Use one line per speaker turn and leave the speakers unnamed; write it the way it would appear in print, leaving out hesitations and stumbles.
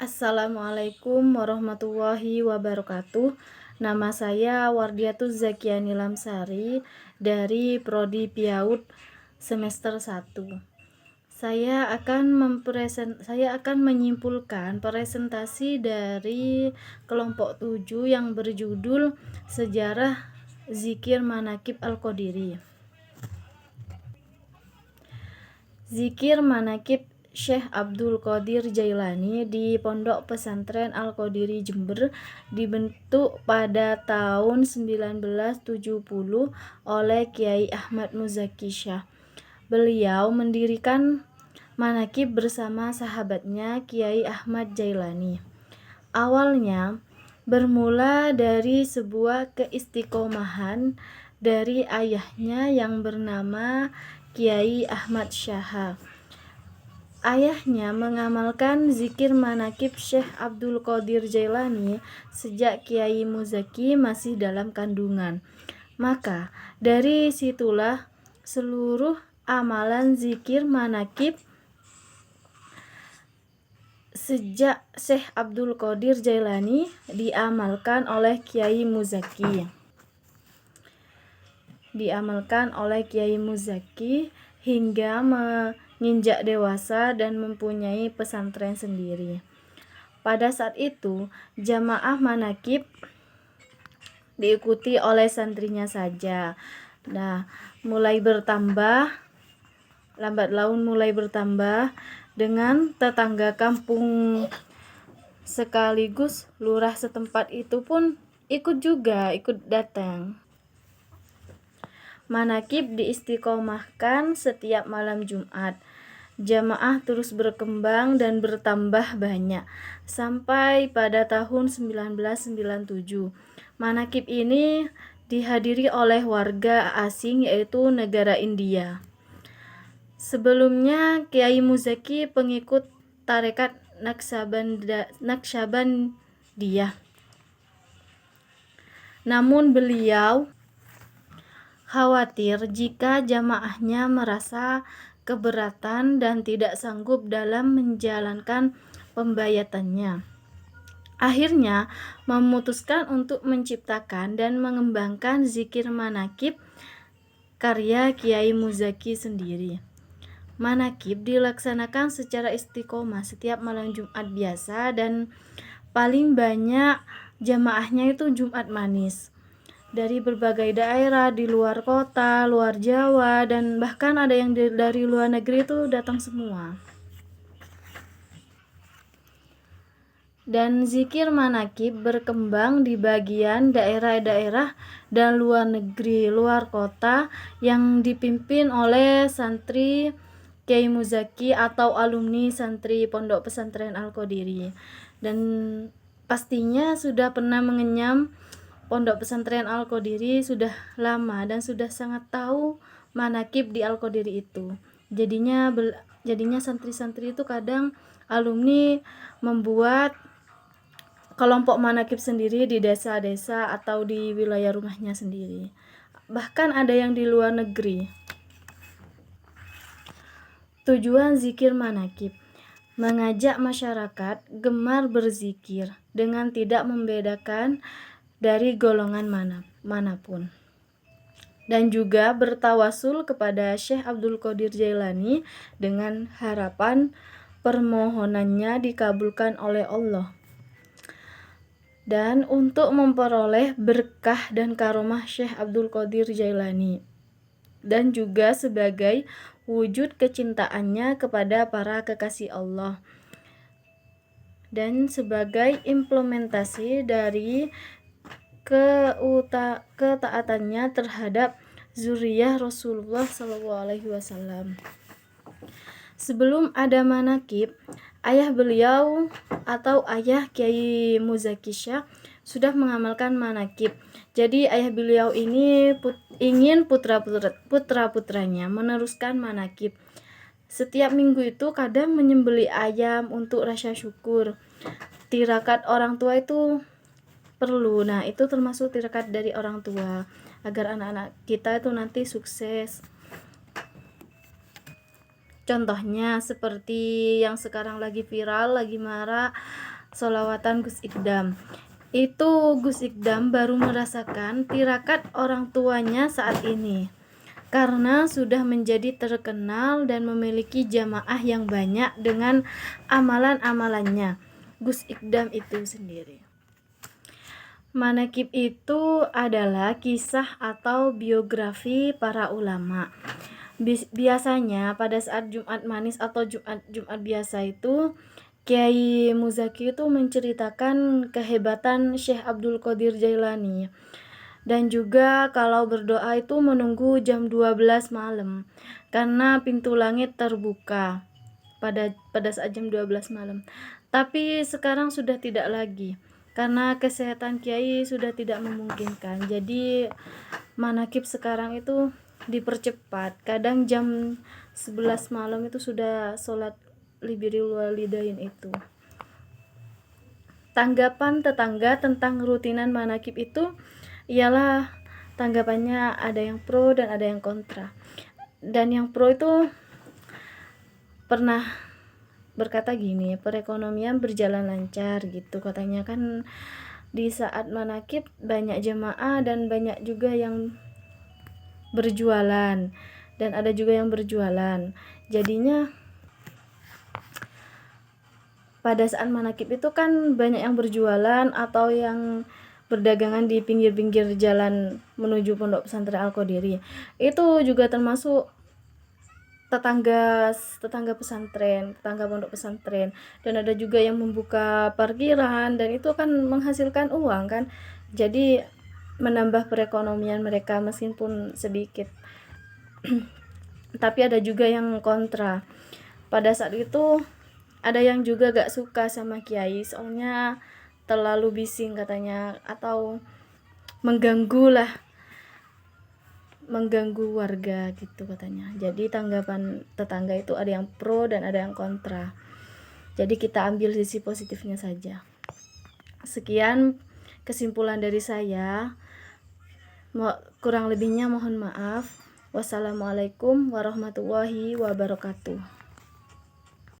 Assalamualaikum warahmatullahi wabarakatuh. Nama saya Wardiatuz Zakiani Lamsari dari Prodi PIAUD semester 1. Saya akan menyimpulkan presentasi dari kelompok 7 yang berjudul Sejarah Zikir Manaqib Al-Qadiri. Zikir Manaqib Syekh Abdul Qadir Jailani di Pondok Pesantren Al-Qadiri Jember dibentuk pada tahun 1970 oleh Kiai Ahmad Muzaki Syah. Beliau mendirikan manaqib bersama sahabatnya Kiai Ahmad Jailani. Awalnya bermula dari sebuah keistiqomahan dari ayahnya yang bernama Kiai Ahmad Syah. Ayahnya mengamalkan zikir manaqib Syekh Abdul Qadir Jailani sejak Kiai Muzaki masih dalam kandungan. Maka dari situlah seluruh amalan zikir manaqib sejak Syekh Abdul Qadir Jailani diamalkan oleh Kiai Muzaki. Hingga menginjak dewasa dan mempunyai pesantren sendiri. Pada saat itu, jamaah manaqib diikuti oleh santrinya saja. Lambat laun mulai bertambah dengan tetangga kampung sekaligus lurah setempat itu pun ikut datang. Manaqib diistiqomahkan setiap malam Jumat. Jamaah terus berkembang dan bertambah banyak sampai pada tahun 1997. Manaqib ini dihadiri oleh warga asing yaitu negara India. Sebelumnya Kiai Muzaki pengikut tarekat Naqsyabandiyah. Namun beliau khawatir jika jamaahnya merasa keberatan dan tidak sanggup dalam menjalankan pembayatannya. Akhirnya memutuskan untuk menciptakan dan mengembangkan zikir manaqib karya Kiai Muzaki sendiri. Manaqib dilaksanakan secara istiqomah setiap malam Jumat biasa dan paling banyak jamaahnya itu Jumat manis. Dari berbagai daerah di luar kota, luar Jawa, dan bahkan ada yang dari luar negeri itu datang semua. Dan zikir manaqib berkembang di bagian daerah-daerah dan luar negeri, luar kota yang dipimpin oleh santri Kiai Muzaki atau alumni santri Pondok Pesantren Al-Qadiri. Dan pastinya sudah pernah mengenyam Pondok Pesantren Al-Qadiri sudah lama dan sudah sangat tahu manaqib di Al-Qadiri itu. Jadinya santri-santri itu kadang alumni membuat kelompok manaqib sendiri di desa-desa atau di wilayah rumahnya sendiri. Bahkan ada yang di luar negeri. Tujuan zikir manaqib mengajak masyarakat gemar berzikir dengan tidak membedakan dari golongan manapun, dan juga bertawasul kepada Syekh Abdul Qadir Jailani dengan harapan permohonannya dikabulkan oleh Allah, dan untuk memperoleh berkah dan karomah Syekh Abdul Qadir Jailani, dan juga sebagai wujud kecintaannya kepada para kekasih Allah, dan sebagai implementasi dari ketaatannya terhadap zuriyah Rasulullah SAW. Sebelum ada manaqib, ayah beliau atau ayah Kiai Muzaki Syah sudah mengamalkan manaqib. Jadi ayah beliau ini ingin putra-putranya meneruskan manaqib. Setiap minggu itu kadang menyembelih ayam untuk rasa syukur. Tirakat orang tua itu perlu. Nah, itu termasuk tirakat dari orang tua agar anak-anak kita itu nanti sukses. Contohnya seperti yang sekarang lagi viral, lagi marak, sholawatan Gus Ikdam. Itu Gus Ikdam baru merasakan tirakat orang tuanya saat ini, karena sudah menjadi terkenal dan memiliki jamaah yang banyak dengan amalan-amalannya. Gus Ikdam itu sendiri. Manaqib itu adalah kisah atau biografi para ulama. Biasanya pada saat Jumat Manis atau Jumat biasa itu, Kiai Muzaki itu menceritakan kehebatan Syekh Abdul Qadir Jailani. Dan juga kalau berdoa itu menunggu jam 12 malam karena pintu langit terbuka pada saat jam 12 malam. Tapi sekarang sudah tidak lagi karena kesehatan kiai sudah tidak memungkinkan. Jadi manakib sekarang itu dipercepat. Kadang jam 11 malam itu sudah sholat libiril walidain itu. Tanggapan tetangga tentang rutinan manakib itu ialah tanggapannya ada yang pro dan ada yang kontra. Dan yang pro itu pernah berkata gini, perekonomian berjalan lancar gitu katanya, kan di saat manakib banyak jemaah dan banyak juga yang berjualan dan ada juga yang berjualan. Jadinya pada saat manakib itu kan banyak yang berjualan atau yang berdagangan di pinggir-pinggir jalan menuju Pondok Pesantren Al-Qadiri. Itu juga termasuk tetangga pesantren, tetangga pondok pesantren, dan ada juga yang membuka parkiran dan itu kan menghasilkan uang kan. Jadi menambah perekonomian mereka meskipun sedikit. Tapi ada juga yang kontra. Pada saat itu ada yang juga gak suka sama kiai soalnya terlalu bising katanya, atau mengganggu warga gitu katanya. Jadi tanggapan tetangga itu ada yang pro dan ada yang kontra. Jadi kita ambil sisi positifnya saja. Sekian kesimpulan dari saya. Kurang lebihnya mohon maaf. Wassalamualaikum warahmatullahi wabarakatuh.